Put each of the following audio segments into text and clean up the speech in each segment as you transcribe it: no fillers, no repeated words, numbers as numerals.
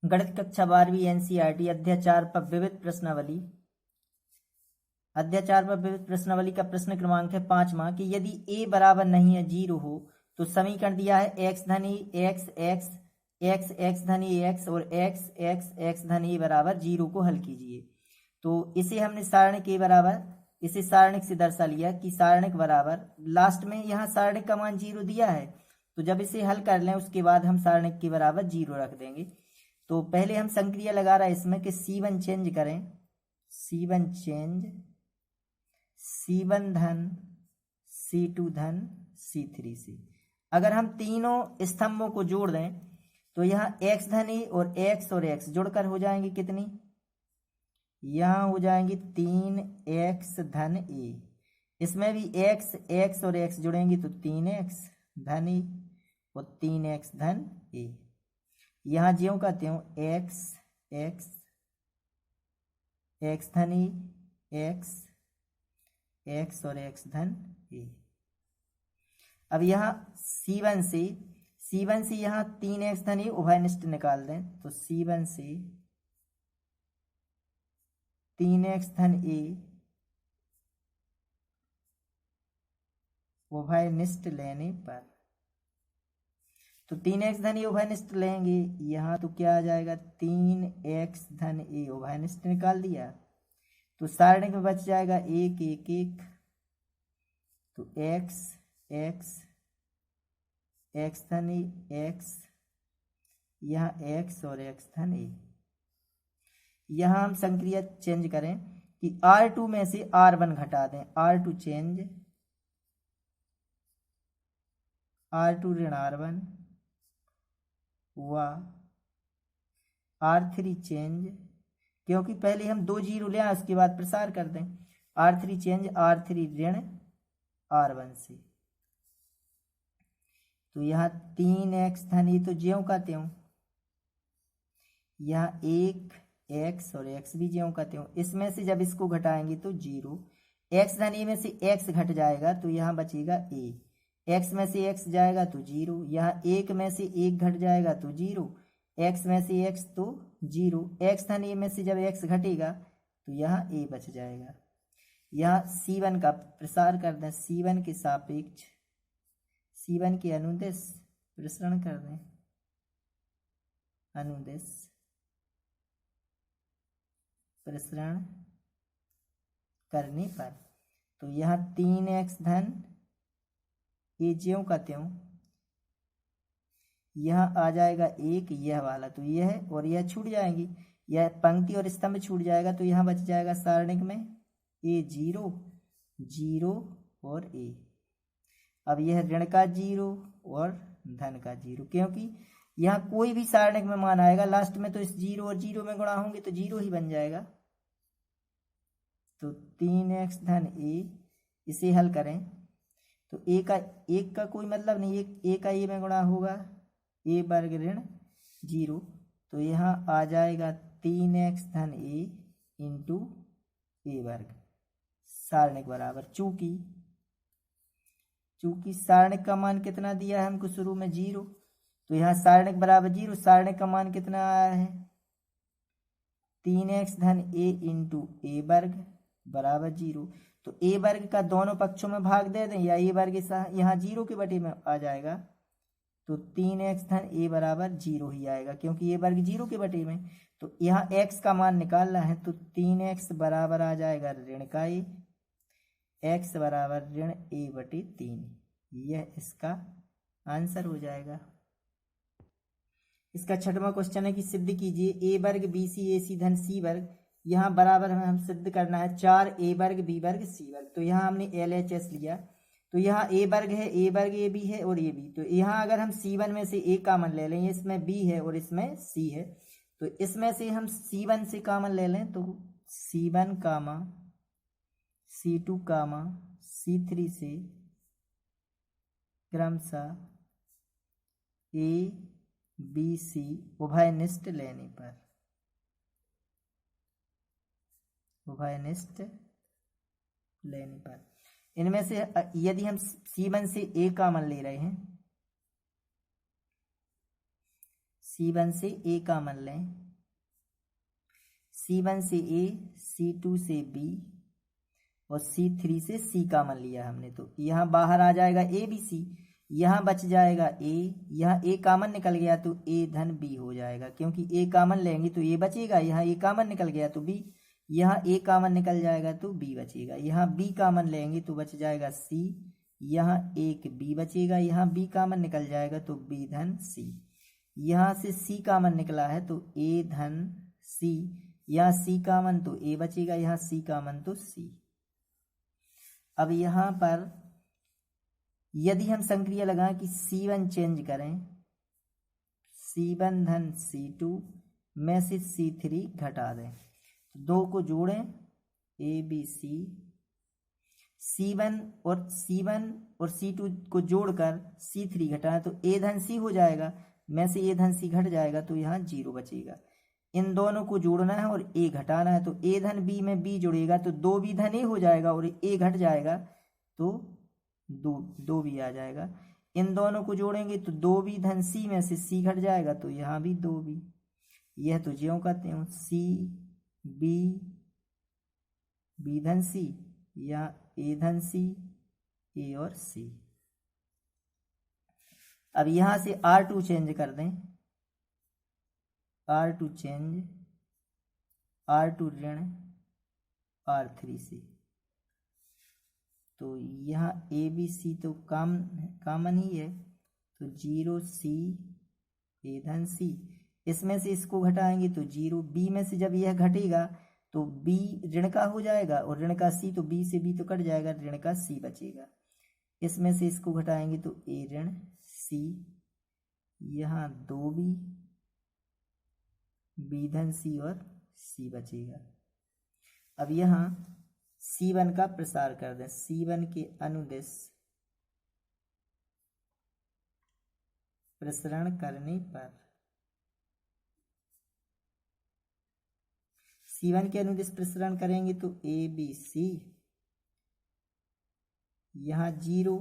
गणित कक्षा 12वीं एनसीईआरटी अध्याय 4 पर विविध प्रश्नावली। अध्याय 4 पर विविध प्रश्नावली का प्रश्न क्रमांक है 5वां कि यदि a बराबर नहीं है 0 हो तो समीकरण दिया है x धन a x x x x धन a x और x x x धन a बराबर 0 को हल कीजिए। तो इसे हमने सारणिक के बराबर इसे सारणिक से दर्शा लिया कि सारणिक बराबर लास्ट में यहाँ सारणिक का मान 0 दिया है, तो जब इसे हल कर लें उसके बाद हम सारणिक के बराबर 0 रख देंगे। तो पहले हम संक्रिया लगा रहा है इसमें कि C1 चेंज करें, C1 चेंज C1 धन C2 धन C3 से। अगर हम तीनों स्तंभों को जोड़ दें तो यहाँ x धन a और x जोड़कर हो जाएंगे कितनी, यहाँ हो जाएंगी 3x धन a। इसमें भी x और x जुड़ेंगी तो 3x धन a और 3x धन a। यहाँ ज्यों का त्यों x धन a x और x धन a। अब यहाँ C1 से यहाँ 3x धन a उभयनिष्ठ निकाल दें तो C1 से 3x धन a उभयनिष्ठ लेने पर, तो 3x धन a उभयनिष्ठ लेंगे यहाँ तो क्या आ जाएगा 3x धन a उभयनिष्ठ निकाल दिया तो सारणिक में बच जाएगा 1 1 1, तो x धन a x, यहाँ x और x धन a। यहाँ हम संक्रिया चेंज करें कि R2 में से R1 घटा दें, R2 चेंज R2 ऋण R1 व R3 चेंज, क्योंकि पहले हम 2 0 ले आए उसके बाद प्रसार कर दें, R3 चेंज R3 ऋण R1 से। तो यहाँ 3x धन a तो ज्यों का त्यों, यहाँ 1x और x भी ज्यों का त्यों। इसमें से जब इसको घटाएंगे तो 0, x धन a में से x घट जाएगा तो यहाँ बचेगा a, x में से x जाएगा तो 0, यहाँ 1 में से 1 घट जाएगा तो 0, x में से x तो 0, x धन a में से जब x घटेगा तो यहाँ a बच जाएगा। यहाँ C1 का प्रसार कर दें, C1 के सापेक्ष C1 के अनुदेश प्रसरण कर दें, अनुदेश प्रसरण करने पर तो यहाँ 3x धन a ज्यों का त्यों, यह आ जाएगा 1 यह वाला, तो यह और यह छूट जाएंगी, यह पंक्ति और स्तंभ छूट जाएगा तो यहाँ बच जाएगा सारणिक में a 0 0 और a। अब यह ऋण का 0 और धन का 0, क्योंकि यहाँ कोई भी सारणिक में मान आएगा लास्ट में तो इस 0 और 0 में गुणा होंगे तो 0 ही बन जाएगा। तो 3x धन a, इसे हल करें तो एक का कोई मतलब नहीं, a का a में गुणा होगा a वर्ग ऋण 0, तो यहाँ आ जाएगा 3x धन a इंटू a वर्ग सारणिक बराबर, चूंकि सारणिक का मान कितना दिया है हमको शुरू में 0, तो यहाँ सारणिक बराबर 0, सारणिक का मान कितना आया है 3x धन a इंटू a वर्ग बराबर 0। तो a वर्ग का दोनों पक्षों में भाग दे दें या a वर्ग यहाँ 0 के बटे में आ जाएगा तो 3x धन a बराबर 0 ही आएगा, क्योंकि a वर्ग 0 के बटे में। तो यहाँ x का मान निकालना है तो 3x बराबर आ जाएगा ऋण का a, x बराबर ऋण a बटे 3, यह इसका आंसर हो जाएगा। इसका 6वां क्वेश्चन है कि सिद्ध कीजिए a वर्ग BC AC धन C वर्ग, यहाँ बराबर हमें हम सिद्ध करना है 4a वर्ग B वर्ग C वर्ग। तो यहाँ हमने LHS लिया, तो यहाँ a वर्ग है, a वर्ग a b है और a b, तो यहाँ अगर हम C1 में से a कामन ले लें, इसमें b है और इसमें c है, तो इसमें से हम C1 से कामन ले लें तो C1 कामा C2 कामा C3 से क्रमशः a b c उभयनिष्ठ लेने पर इनमें से यदि हम C1 से a कामन ले रहे हैं, C1 से A कॉमन लें, C1 से A, C2 से B और C3 से C कॉमन लिया हमने, तो यहाँ बाहर आ जाएगा ABC, यहाँ बच जाएगा A, यहाँ A कॉमन निकल गया तो A धन B हो जाएगा, क्योंकि A कॉमन लेंगे तो A बचेगा, यहाँ A कॉमन निकल गया तो B, यहाँ A कॉमन निकल जाएगा तो B बचेगा, यहाँ B कॉमन लेंगे तो बच जाएगा C, यहाँ एक B बचेगा, यहाँ B कॉमन निकल जाएगा तो B धन C, यहाँ से C कॉमन निकला है तो A धन C, यहाँ C कॉमन तो A बचेगा, यहाँ C कॉमन तो C। अब यहाँ पर यदि हम संक्रिया लगाएं कि C1 चेंज करें, C1 धन C2 में से C3 घटा दें, दो को जोड़ें ABC, C1 और C2 को जोड़कर C3 घटाएं तो A धन C हो जाएगा, में से A धन C घट जाएगा तो यहाँ 0 बचेगा। इन दोनों को जोड़ना है और A घटाना है, तो A धन B में B जुड़ेगा तो 2B धन A हो जाएगा और A घट जाएगा तो 2B आ जाएगा। इन दोनों को जोड़ेंगे तो 2B धन C में से C घट जाएगा तो यहाँ भी 2B। यह तो ज्यों कहते हैं C B धन C या A धन C, A और C। अब यहाँ से R2 चेंज कर दें, R2 चेंज, R2 ऋण R3 से, तो यहाँ ABC तो कॉमन ही है तो 0C A धन C, इसमें से इसको घटाएंगे तो 0, B में से जब यह घटेगा तो B ऋण का हो जाएगा और ऋण का C, तो B से B तो कट जाएगा, ऋण का C बचेगा, इसमें से इसको घटाएंगे तो A ऋण C, यहाँ 2B B धन C और C बचेगा। अब यहाँ C1 का प्रसार कर दें, C1 के अनुदिश प्रसरण करने पर, C1 के अनुदिश प्रसरण करेंगे तो ABC, यहाँ 0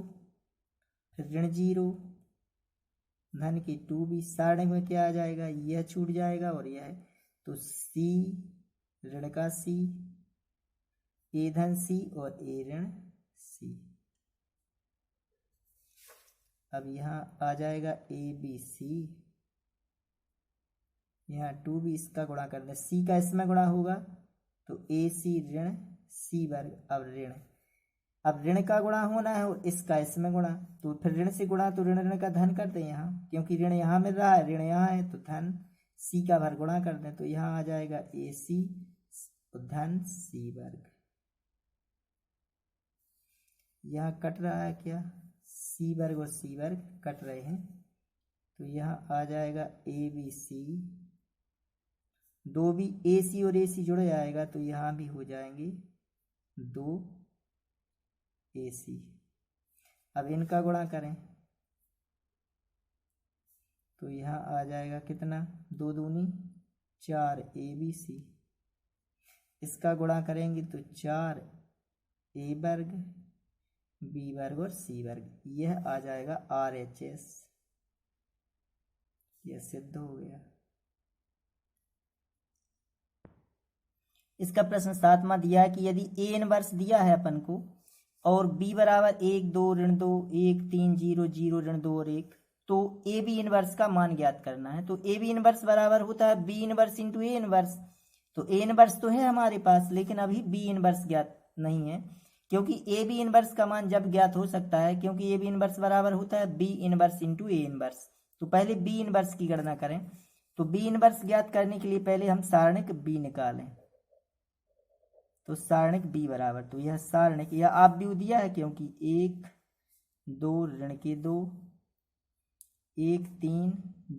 फिर ऋण 0 धन के 2B, सारणी में क्या आ जाएगा, यह छूट जाएगा और यह, तो C ऋण का C, A धन C और A ऋण C। अब यहाँ आ जाएगा ABC, यहाँ 2B, इसका गुणा कर दें, C का इसमें गुणा होगा तो AC ऋण C वर्ग। अब ऋण का गुणा होना है और इसका इसमें गुणा, तो फिर ऋण से गुणा तो ऋण ऋण का धन कर दें यहाँ, क्योंकि ऋण यहाँ मिल रहा है, ऋण यहाँ है तो धन C का वर्ग गुणा कर दें, तो यहाँ आ जाएगा AC धन C वर्ग। यहाँ कट रहा है क्या, C वर्ग और C वर्ग कट रहे हैं, तो यहाँ आ जाएगा ABC, 2B AC और AC जुड़ जाएगा तो यहाँ भी हो जाएंगे 2AC। अब इनका गुणा करें तो यहाँ आ जाएगा कितना, 2 दूनी 4 ABC, इसका गुणा करेंगे तो 4 A वर्ग B वर्ग और C वर्ग, यह आ जाएगा RHS। यह सिद्ध हो गया। इसका प्रश्न 7वां दिया है कि यदि A इनवर्स दिया है अपन को और B बराबर 1 2 ऋण 2 1 3 0 0 ऋण 2 और 1, तो ए बी इनवर्स का मान ज्ञात करना है। तो ए बी इनवर्स बराबर होता है B inverse into A inverse. तो ए इनवर्स तो है हमारे पास, लेकिन अभी बी इनवर्स ज्ञात नहीं है, क्योंकि ए बी इनवर्स का मान जब ज्ञात हो सकता है, क्योंकि ए बी इनवर्स बराबर होता है B inverse into A inverse. तो पहले बी इनवर्स की गणना करें। तो बी इनवर्स ज्ञात करने के लिए पहले हम सारणिक बी निकालें। तो सारणिक बी बराबर, तो यह सारणिक, यह आप भी दिया है, क्योंकि 1 2 ऋण के 2 1 3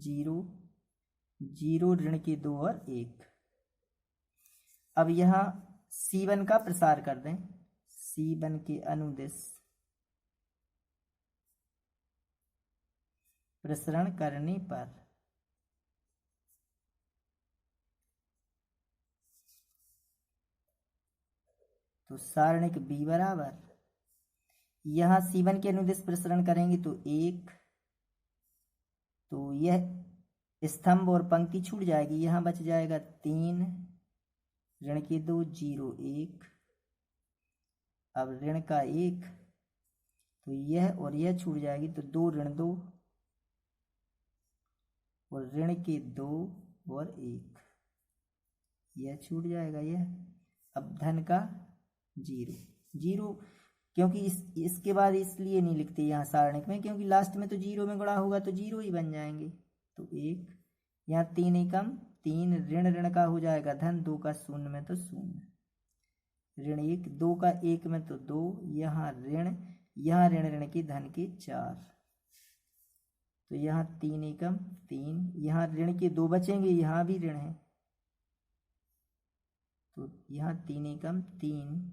0 0 ऋण के 2 और 1। अब यहाँ C1 का प्रसार कर दें। C1 के अनुदिश प्रसरण करने पर तो सारणिक B बराबर, यहाँ C1 के अनुदिश प्रसरण करेंगे तो 1, तो यह स्तंभ और पंक्ति छूट जाएगी, यहाँ बच जाएगा 3 ऋण के 2 0 1। अब ऋण का 1 तो यह और यह छूट जाएगी, तो 2 ऋण 2 और ऋण के 2 और 1 यह छूट जाएगा यह। अब धन का 0 0, क्योंकि इसके बाद इसलिए नहीं लिखते यहाँ सारणिक में, क्योंकि लास्ट में तो 0 में गुणा होगा तो 0 ही बन जाएंगे। तो 1 यहाँ 3 एकम 3 ऋण ऋण का हो जाएगा धन, 2 का शून्य में तो शून्य, ऋण 1 2 का 1 में तो 2, यहाँ ऋण ऋण की धन के 4, तो यहाँ 3 एकम 3, यहाँ ऋण के 2 बचेंगे, यहाँ भी ऋण है तो यहाँ 3 एकम 3,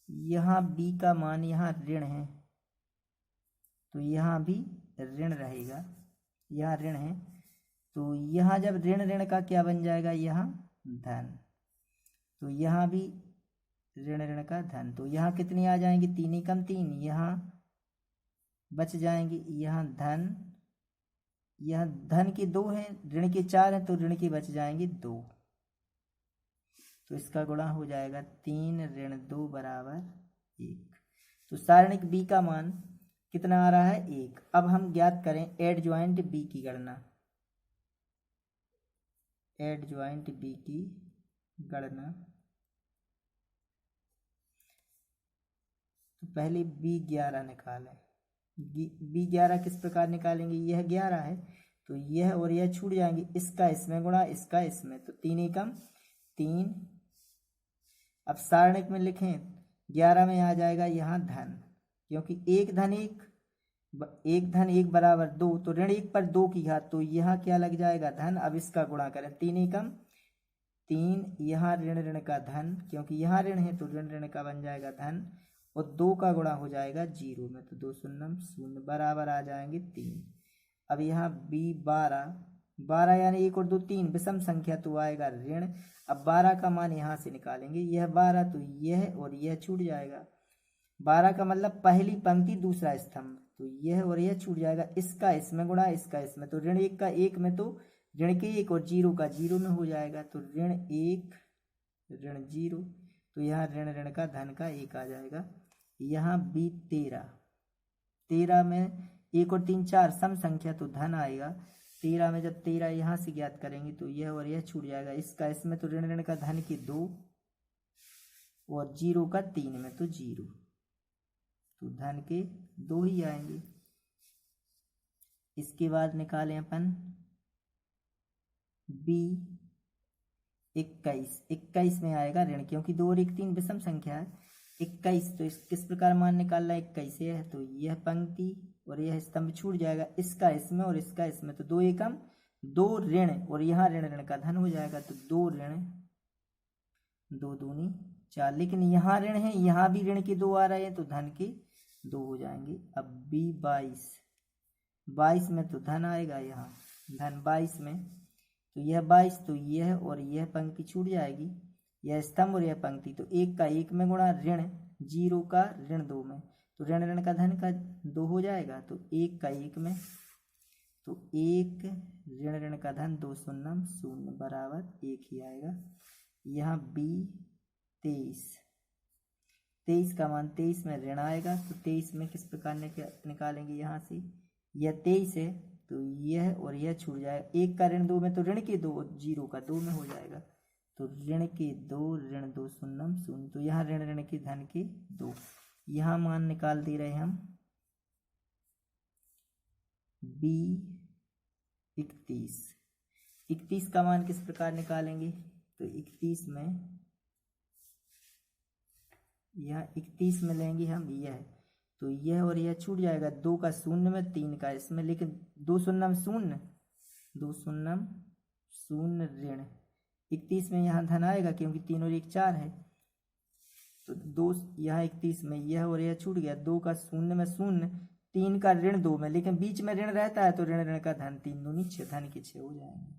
यहाँ b का मान यहाँ ऋण है तो यहाँ भी ऋण रहेगा, यहाँ ऋण है तो यहाँ जब ऋण ऋण का क्या बन जाएगा, यहाँ धन, तो यहाँ भी ऋण ऋण का धन, तो यहाँ कितनी आ जाएंगी 3 एकम 3, यहाँ बच जाएंगे यहाँ धन के 2 हैं, ऋण के 4 हैं तो ऋण के बच जाएंगे 2, तो इसका गुणा हो जाएगा 3 ऋण 2 बराबर 1। तो सारणिक b का मान कितना आ रहा है 1। अब हम ज्ञात करें एडज्वाइंट b की गणना। एडज्वाइंट b की गणना तो पहले b11 निकालें। b11 किस प्रकार निकालेंगे, यह 11 है तो यह और यह छूट जाएंगे, इसका इसमें गुणा इसका इसमें, तो 3 एकम 3। अब सारणिक में लिखें 11 में आ जाएगा यहाँ धन, क्योंकि 1 धन 1 बराबर 2, तो ऋण 1 पर 2 की घात, तो यहाँ क्या लग जाएगा धन। अब इसका गुणा करें 3 एकम 3, यहाँ ऋण ऋण का धन, क्योंकि यहाँ ऋण है तो ऋण ऋण का बन जाएगा धन, और 2 का गुणा हो जाएगा 0 में, तो 2 शून्यम 0 बराबर आ जाएंगे 3। अब यहाँ b12 यानी 1 और 2 3 विषम संख्या तो आएगा ऋण। अब 12 का मान यहाँ से निकालेंगे, यह 12 तो यह और यह छूट जाएगा, 12 का मतलब पहली पंक्ति दूसरा स्तंभ, तो यह और यह छूट जाएगा, इसका इसमें गुणा इसका इसमें, तो ऋण 1 का 1 में तो ऋण के 1 और 0 का 0 में हो जाएगा, तो ऋण 1 ऋण 0, तो यहाँ ऋण ऋण का धन का 1 आ जाएगा। यहाँ b13 में 1 और 3 4 सम संख्या तो धन आएगा, 13 में जब 13 यहाँ से ज्ञात करेंगे तो यह और यह छूट जाएगा, इसका इसमें तो ऋण ऋण का धन के 2 और 0 का 3 में तो 0, तो धन के 2 ही आएंगे। इसके बाद निकालें अपन b21 में आएगा ऋण, क्योंकि 2 और 1 3 विषम संख्या है। 21 तो किस प्रकार मान निकालना है, 21 से है तो यह पंक्ति और यह स्तंभ छूट जाएगा, इसका इसमें और इसका इसमें, तो 2 एकम 2 ऋण और यहाँ ऋण ऋण का धन हो जाएगा, तो 2 ऋण 2 दूनी 4, लेकिन यहाँ ऋण है यहाँ भी ऋण के 2 आ रहे हैं तो धन के 2 हो जाएंगे। अब b22 में तो धन आएगा, यहाँ धन 22 में तो यह 22 तो यह और यह पंक्ति छूट जाएगी, यह स्तंभ और यह पंक्ति, तो 1 का 1 में गुणा ऋण 0 का ऋण 2 में, तो ऋण ऋण का धन का 2 हो जाएगा, तो 1 का 1 में तो 1 ऋण ऋण का धन 2 शून्यम 0 बराबर 1 ही आएगा। यहाँ b23 का मान 23 में ऋण आएगा, तो 23 में किस प्रकार निकालेंगे, यहाँ से यह 23 है तो यह और यह छूट जाएगा, 1 का ऋण 2 में तो ऋण के 2 और 0 का 2 में हो जाएगा, तो ऋण के 2 ऋण 2 शून्यम 0, तो यहाँ ऋण ऋण के धन के 2, यहाँ मान निकाल दे रहे हम b21 का मान किस प्रकार निकालेंगे, तो 21 में यहाँ 21 में लेंगे हम यह, तो यह और यह छूट जाएगा, 2 का 0 में 3 का इसमें, लेकिन 2 शून्यम 0 ऋण 21 में यहाँ धन आएगा, क्योंकि 3 और 1 4 है, तो 2 यहाँ 31 में यह और यह छूट गया, 2 का 0 में 0, 3 का ऋण 2 में, लेकिन बीच में ऋण रहता है तो ऋण ऋण का धन 3 दूनी 6, धन के 6 हो जाएंगे,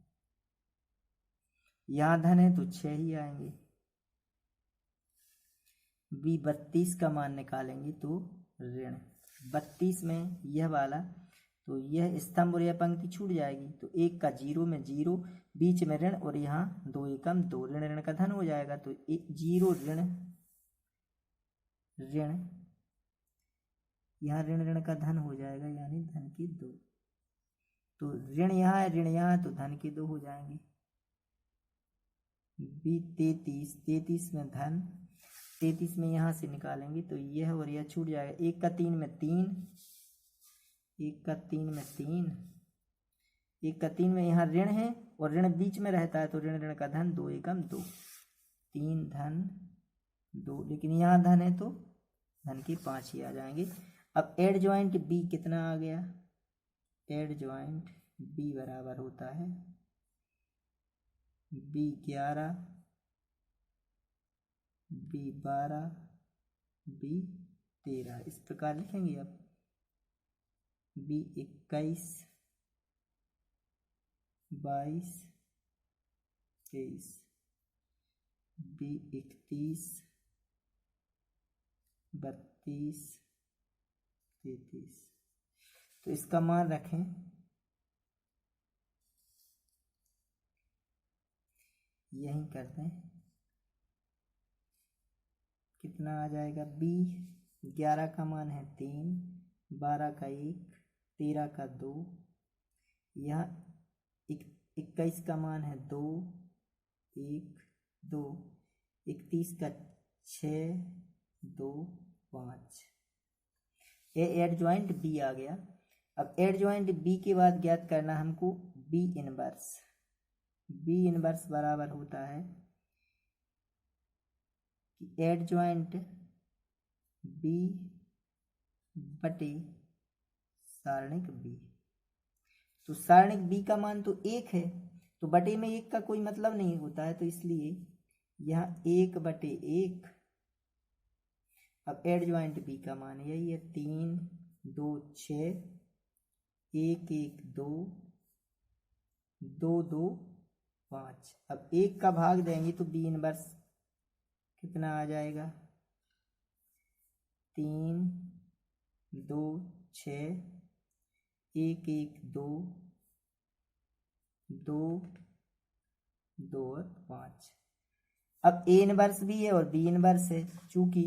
यहाँ धन है तो 6 ही आएंगे। b32 का मान निकालेंगे तो ऋण 32 में यह वाला तो यह स्तंभ और यह पंक्ति छूट जाएगी। तो 1 का 0 में 0, बीच में ऋण और यहाँ 2 एकम 2, ऋण ऋण का धन हो जाएगा। तो 0 ऋण ऋण, यहाँ ऋण ऋण का धन हो जाएगा, यानी धन की 2। तो ऋण यहाँ है, ऋण यहाँ है, तो धन के 2 हो जाएंगे। बी 33, 33 में धन, 33 में यहाँ से निकालेंगे तो यह और यह छूट जाएगा। 1 का 3 में 3, 1 का 3 में 3, 1 का 3 में यहाँ ऋण है और ऋण बीच में रहता है, तो ऋण ऋण का धन 2 एकम 2, 3 धन 2, लेकिन यहाँ धन है तो धन के 5 ही आ जाएंगे। अब एड ज्वाइंट बी कितना आ गया? एड ज्वाइंट बी बराबर होता है बी 11, बी 12, बी 13, इस प्रकार लिखेंगे। अब बी 21, 22, 23, बी 31, 32, 33। तो इसका मान रखें, यही करते हैं, कितना आ जाएगा? बी 11 का मान है 3, 12 का 1, 13 का 2, यहाँ 21 का मान है 2, 1, 2, 31 का 6, 2, 5। ये एड ज्वाइंट बी आ गया। अब एड ज्वाइंट बी के बाद ज्ञात करना हमको बी इनवर्स। बी इनवर्स बराबर होता है कि एड ज्वाइंट बी बटे सारणिक बी। तो सारणिक बी का मान तो 1 है, तो बटे में 1 का कोई मतलब नहीं होता है, तो इसलिए यहाँ 1 बटे 1। अब एड ज्वाइंट बी का मान यही है 3, 2, 6, 1, 1, 2, 2, 2, 5। अब 1 का भाग देंगे तो बी इनवर्स कितना आ जाएगा? 3, 2, 6, 1, 1, 2, 2, 2 और 5। अब ए इनवर्स भी है और बी इनवर्स है। चूंकि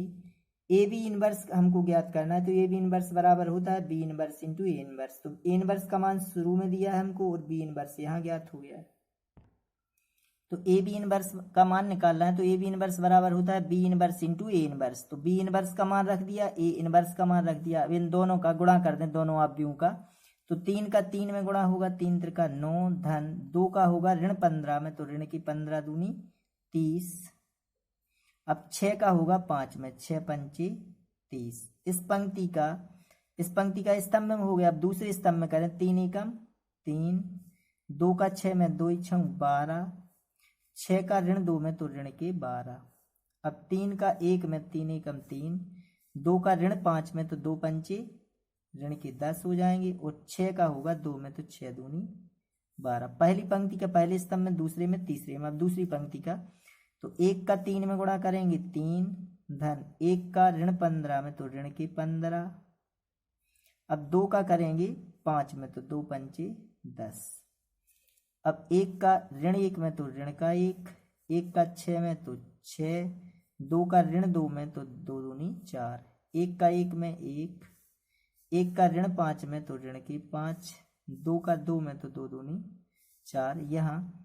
ए बी इनवर्स हमको ज्ञात करना है, तो ए बी इनवर्स बराबर होता है B inverse into A inverse. तो ए इनवर्स का मान शुरू में दिया है हमको और बी इनवर्स यहाँ ज्ञात हो गया है। तो ए बी इनवर्स का मान निकालना है, तो ए बी इनवर्स बराबर होता है B inverse into A inverse. तो बी इनवर्स का मान रख दिया, ए इनवर्स का मान रख दिया। अब इन दोनों का गुणा कर दें, दोनों आवयवों का। तो 3 का 3 में गुणा होगा, 3 त्रिका 9, धन 2 का होगा ऋण 15 में, तो ऋण की 15 दूनी 30। अब 6 का होगा 5 में, 6 पंचे 30। इस पंक्ति का स्तंभ में हो गया। अब दूसरे स्तंभ में करें, 3 एकम 3, 2 का 6 में 2 छंग 12, 6 का ऋण 2 में, तो ऋण के 12। अब 3 का 1 में 3 एकम 3, 2 का ऋण 5 में, तो 2 पंचे ऋण के 10 हो जाएंगे, और 6 का होगा 2 में, तो 6 दूनी 12। पहली पंक्ति का पहले स्तंभ में, दूसरे में, तीसरे में। अब दूसरी पंक्ति का, तो 1 का 3 में गुणा करेंगे 3, धन 1 का ऋण 15 में, तो ऋण के 15। अब 2 का करेंगे 5 में, तो 2 पंचे 10। अब 1 का ऋण 1 में, तो ऋण का 1, 1 का 6 में, तो 6, 2 का ऋण 2 में, तो 2 दूनी 4, 1 का 1 में 1, 1 का ऋण 5 में, तो ऋण के 5, 2 का 2 में, तो 2 दूनी 4। यहाँ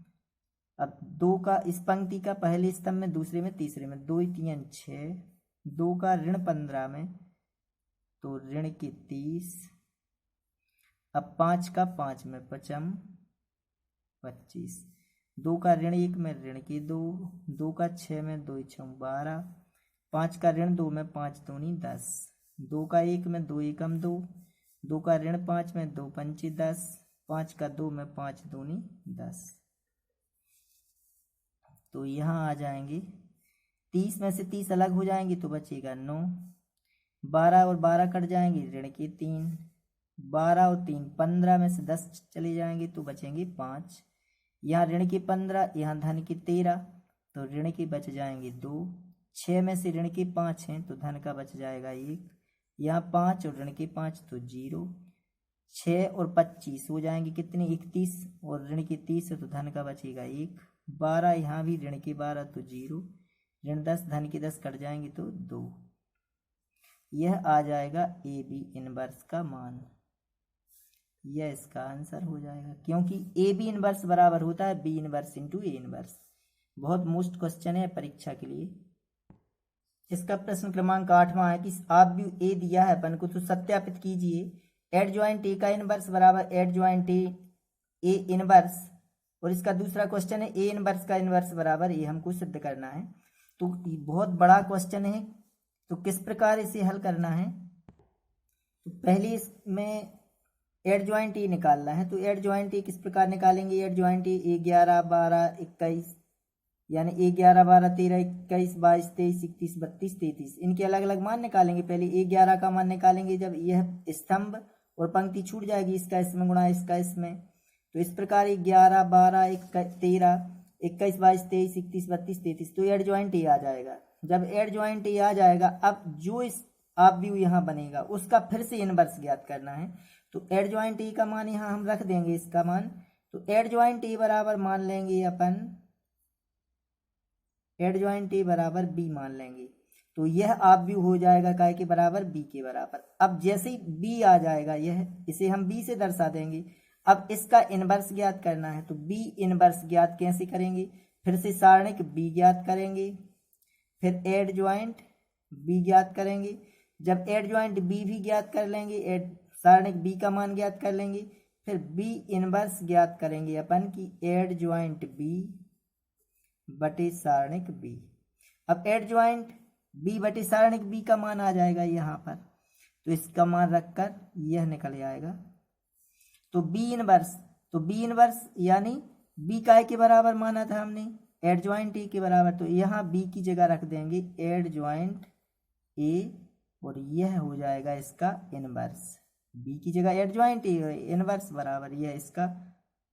अब 2 का इस पंक्ति का पहले स्तंभ में, दूसरे में, तीसरे में, 2 3 6, 2 का ऋण 15 में, तो ऋण के 30। अब 5 का 5 में, 5 25, 2 का ऋण 1 में, ऋण के 2, 2 का 6 में, 2 6 12, 5 का ऋण 2 में, 5 दूनी 10, 2 का 1 में, 2 एकम 2, 2 का ऋण 5 में, 2 पंचे 10, 5 का 2 में, 5 दूनी 10। तो यहाँ आ जाएंगे 30 में से 30 अलग हो जाएंगे, तो बचेगा 9, 12 और 12 कट जाएंगे, ऋण के 3, 12 और 3 15 में से 10 चले जाएंगे, तो बचेंगे 5। यहाँ ऋण के 15, यहाँ धन के 13, तो ऋण के बच जाएंगे 2, 6 में से ऋण के 5 हैं, तो धन का बच जाएगा 1, यहाँ 5 और ऋण के 5, तो 0, 6 और 25 हो जाएंगे कितने 31, और ऋण के 30 है तो धन का बचेगा 1, 12 यहाँ भी ऋण के 12 तो 0, ऋण 10 धन के 10 कट जाएंगे तो 2। यह आ जाएगा ए बी इनवर्स का मान, यह इसका आंसर हो जाएगा, क्योंकि ए बी इनवर्स बराबर होता है B inverse into A inverse. बहुत मोस्ट क्वेश्चन है परीक्षा के लिए। इसका प्रश्न क्रमांक 8वां है कि आप भी ए दिया है अपन को तो सत्यापित कीजिए। एड ज्वाइंट ए का इनवर्स बराबर एड ज्वाइंट ए इनवर्स, और इसका दूसरा क्वेश्चन है ए इनवर्स का इनवर्स बराबर ए, हमको सिद्ध करना है। तो बहुत बड़ा क्वेश्चन है, तो किस प्रकार इसे हल करना है। तो पहले इसमें एड ज्वाइंट ए निकालना है, तो एड ज्वाइंट ए किस प्रकार निकालेंगे। एड ज्वाइंट ए 11 12 21, यानी 11 12 13 21 22 23 31 32 33, इनके अलग अलग मान निकालेंगे। पहले 11 का मान निकालेंगे जब यह स्तंभ और पंक्ति छूट जाएगी, इसका इसमें गुणा इसका इसमें, तो इस प्रकार 11 12 13 21 22 23 31 32 33, तो एड ज्वाइंट ए आ जाएगा। जब एड ज्वाइंट ए आ जाएगा, अब जो इस आप व्यू यहाँ बनेगा उसका फिर से इनवर्स ज्ञात करना है। तो एड ज्वाइंट ए का मान यहाँ हम रख देंगे, इसका मान, तो एड ज्वाइंट ए बराबर मान लेंगे अपन, एड ज्वाइंट ए बराबर बी मान लेंगे। तो यह आप व्यू हो जाएगा काय के बराबर बी के बराबर। अब जैसे ही बी आ जाएगा, यह इसे हम बी से दर्शा देंगे। अब इसका इनवर्स ज्ञात करना है, तो बी इनवर्स ज्ञात कैसे करेंगे, फिर से सारणिक बी ज्ञात करेंगे, फिर एड ज्वाइंट बी ज्ञात करेंगे। जब एड ज्वाइंट बी भी ज्ञात कर लेंगे, एड सारणिक बी का मान ज्ञात कर लेंगे, फिर बी इनवर्स ज्ञात करेंगे अपन की एड ज्वाइंट बी बटे सारणिक बी। अब एड ज्वाइंट बी बटे सारणिक बी का मान आ जाएगा यहाँ पर, तो इसका मान रखकर यह निकल जाएगा। तो बी इनवर्स यानी बी काय के बराबर माना था हमने, एड ज्वाइंट ए के बराबर, तो यहाँ बी की जगह रख देंगे एड ज्वाइंट ए, और यह हो जाएगा इसका इनवर्स। बी की जगह एड ज्वाइंट ए इनवर्स बराबर यह इसका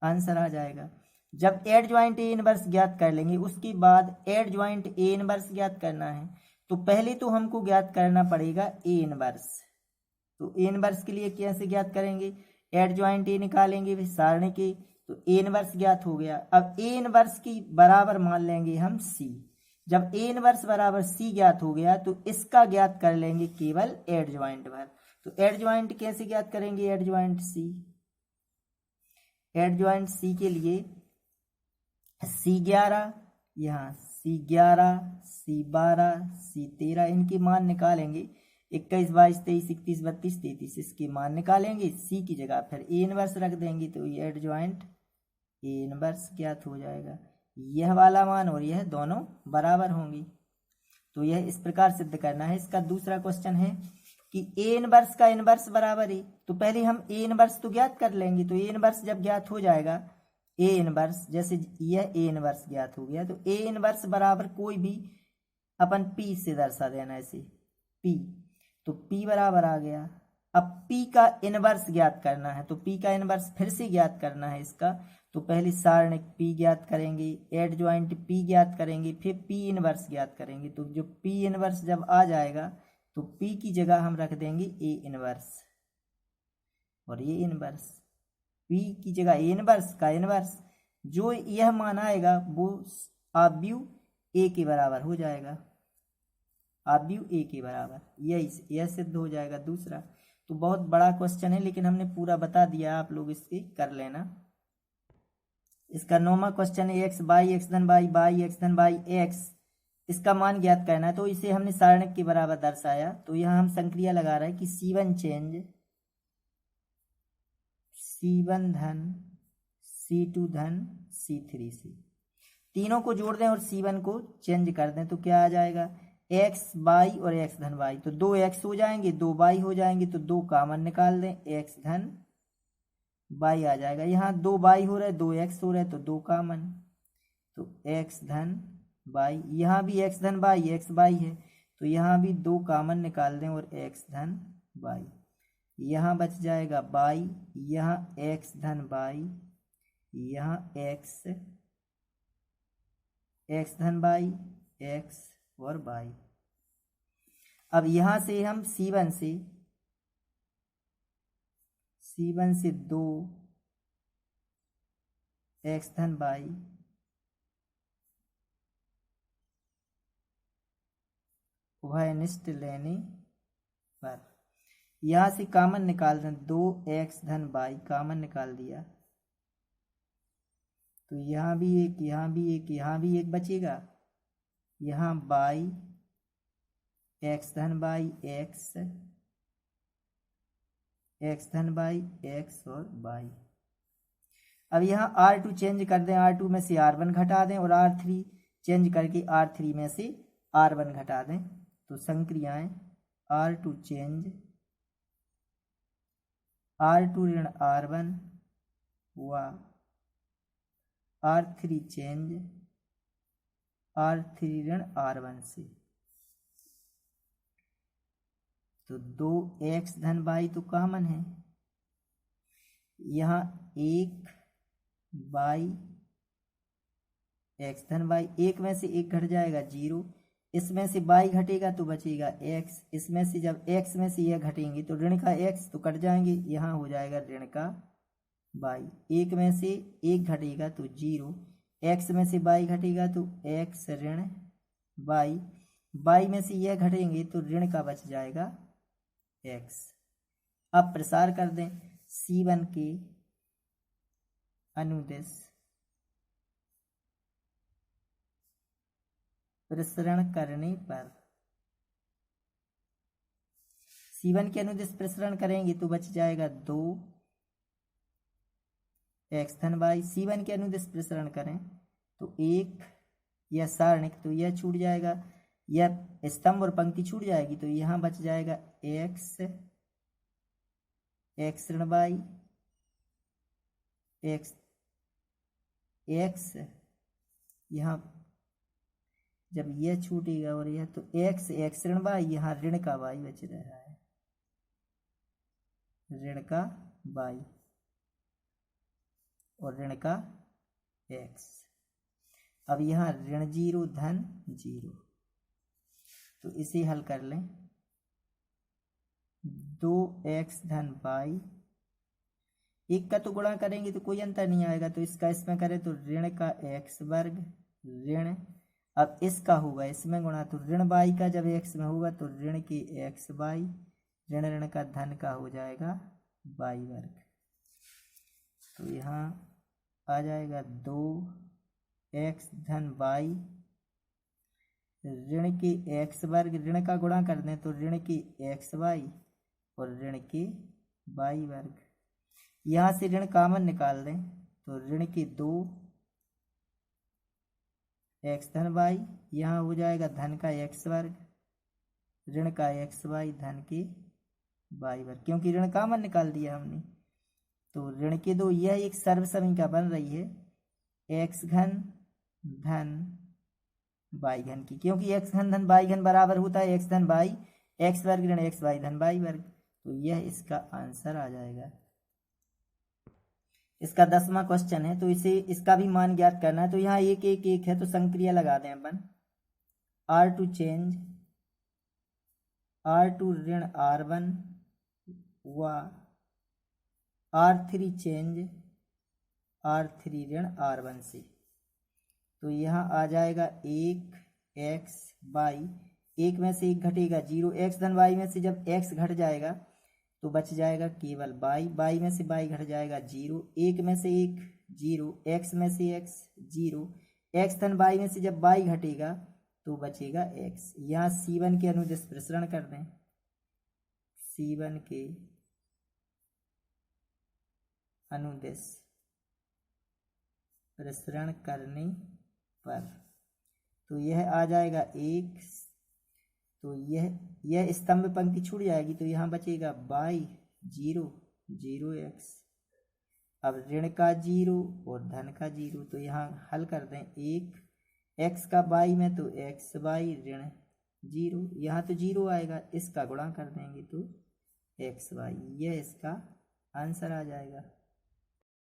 आंसर आ जाएगा। जब एड ज्वाइंट ए इनवर्स ज्ञात कर लेंगे, उसके बाद एड ज्वाइंट ए इनवर्स ज्ञात करना है, तो पहले तो हमको ज्ञात करना पड़ेगा ए इनवर्स। तो ए इनवर्स के लिए कैसे ज्ञात करेंगे, एड ज्वाइंट ए निकालेंगे फिर सारणी के, तो ए इनवर्स ज्ञात हो गया। अब ए इनवर्स की बराबर मान लेंगे हम सी। जब ए इनवर्स बराबर सी ज्ञात हो गया, तो इसका ज्ञात कर लेंगे केवल एड ज्वाइंट भर। तो एड ज्वाइंट कैसे ज्ञात करेंगे, adjoint C, adjoint C के लिए C11 यहाँ C11 C12 C13 इनके मान निकालेंगे, 21 22 23 31 32 33 इसके मान निकालेंगे, सी की जगह फिर ए इनवर्स रख देंगे, तो ये एड ज्वाइंट ए इनवर्स ज्ञात हो जाएगा। यह वाला मान और यह दोनों बराबर होंगे। तो यह इस प्रकार सिद्ध करना है। इसका दूसरा क्वेश्चन है कि ए इनवर्स का इनवर्स बराबर है, तो पहले हम ए इनवर्स तो ज्ञात कर लेंगे। तो ए इनवर्स जब ज्ञात हो जाएगा, ए इनवर्स जैसे यह ए इनवर्स ज्ञात हो गया, तो ए इनवर्स बराबर कोई भी अपन पी से दर्शा देना, ऐसे पी, तो पी बराबर आ गया। अब पी का इनवर्स ज्ञात करना है, तो पी का इनवर्स फिर से ज्ञात करना है इसका, तो पहले सारणिक पी ज्ञात करेंगे, एड ज्वाइंट पी ज्ञात करेंगे, फिर पी इनवर्स ज्ञात करेंगे। तो जो पी इनवर्स जब आ जाएगा, तो पी की जगह हम रख देंगे ए इनवर्स, और ये इनवर्स पी की जगह ए इनवर्स का इनवर्स, जो यह मान आएगा वो आव्यूह ए के बराबर हो जाएगा, आव्यूह ए के बराबर, यह सिद्ध हो जाएगा दूसरा। तो बहुत बड़ा क्वेश्चन है, लेकिन हमने पूरा बता दिया, आप लोग इसके कर लेना। इसका 9वां क्वेश्चन है एक्स बाई एक्स धन बाई बाई एक्स धन बाई एक्स, इसका मान ज्ञात करना है। तो इसे हमने सारणिक के बराबर दर्शाया, तो यहाँ हम संक्रिया लगा रहे हैं कि C1 चेंज C1 धन C2 धन C3 से, तीनों को जोड़ दें और C1 को चेंज कर दें, तो क्या आ जाएगा, x बाई और x धन बाई, तो 2x हो जाएंगे 2 बाई हो जाएंगे, तो 2 कॉमन निकाल दें, x धन बाई आ जाएगा। यहाँ 2 बाई हो रहा है 2x हो रहा है, तो 2 कॉमन, तो x धन बाई, यहाँ भी x धन बाई x बाई है, तो यहाँ भी 2 कॉमन निकाल दें और x धन बाई, यहाँ बच जाएगा बाई, यहाँ x धन बाई, यहाँ x धन बाई x और बाई। अब यहाँ से हम C1 C1 से 2 x धन y उभयनिष्ठ लेने पर, यहां से कॉमन निकाल दें, 2x धन y कॉमन निकाल दिया तो यहाँ भी एक, यहाँ भी एक, यहाँ भी एक बचेगा, यहाँ y x धन y x धन y x और y। अब यहाँ R2 चेंज कर दें, R2 में से R1 घटा दें और R3 चेंज करके R3 में से R1 घटा दें, तो संक्रियाएं R2 चेंज R2 ऋण R1 व R3 चेंज R3 ऋण R1 से, तो 2x धन y तो कॉमन है, यहाँ 1 y x धन y, एक में से एक घट जाएगा 0, इसमें से y घटेगा तो बचेगा x, इसमें से जब x में से यह घटेंगे तो ऋण का x तो कट जाएंगे, यहाँ हो जाएगा ऋण का y, एक में से एक घटेगा तो 0, x में से y घटेगा तो x ऋण y में से यह घटेंगे तो ऋण का बच जाएगा x। अब प्रसार कर दें, C1 के अनुदिश प्रसरण करने पर, C1 के अनुदिश प्रसरण करेंगे तो बच जाएगा 2 x धन y, C1 के अनुदिश प्रसरण करें तो 1, यह सारणिक तो यह छूट जाएगा, यह स्तंभ और पंक्ति छूट जाएगी, तो यहाँ बच जाएगा x ऋण y x, यहाँ जब यह छूटेगा और यह तो x ऋण y, यहाँ ऋण का y बच रहा है, ऋण का y और ऋण का x। अब यहाँ ऋण 0 धन 0, तो इसे हल कर लें, 2x धन y, एक का तो गुणा करेंगे तो कोई अंतर नहीं आएगा, तो इसका इसमें करें तो ऋण का x वर्ग ऋण, अब इसका होगा इसमें गुणा, तो ऋण y का जब x में होगा तो ऋण के x y, ऋण ऋण का धन का हो जाएगा y वर्ग, तो यहाँ आ जाएगा 2x धन y ऋण के x वर्ग, ऋण का गुणा कर दें तो ऋण के xy और ऋण के y वर्ग, यहाँ से ऋण कॉमन निकाल दें तो ऋण के 2 x धन y, यहाँ हो जाएगा धन का x वर्ग, ऋण का xy धन के y वर्ग, क्योंकि ऋण कॉमन निकाल दिया हमने, तो ऋण के 2, यह एक सर्व समीकरण बन रही है x घन धन y घन की, क्योंकि x घन धन y घन बराबर होता है x धन y x वर्ग ऋण x y धन y वर्ग, तो यह इसका आंसर आ जाएगा। इसका 10वां क्वेश्चन है, तो इसे इसका भी मान ज्ञात करना है, तो यहाँ 1 1 1 है तो संक्रिया लगा दें अपन, R2 चेंज R2 ऋण R1 व R3 चेंज R3 ऋण R1 से, तो यहाँ आ जाएगा 1x y, एक में से एक घटेगा 0, x धन y में से जब x घट जाएगा तो बच जाएगा केवल y में से y घट जाएगा 0, एक में से एक 0, x में से x 0, x धन y में से जब y घटेगा तो बचेगा x। यहाँ C1 के अनुदिश प्रसरण कर दें, C1 के अनुदिश प्रसरण करने पर, तो यह आ जाएगा 1, तो यह स्तंभ पंक्ति छूट जाएगी, तो यहाँ बचेगा y 0 0x, अब ऋण का 0 और धन का 0, तो यहाँ हल कर दें, 1 x का y में तो x y ऋण 0, यहाँ तो 0 आएगा, इसका गुणा कर देंगे तो x y, यह इसका आंसर आ जाएगा।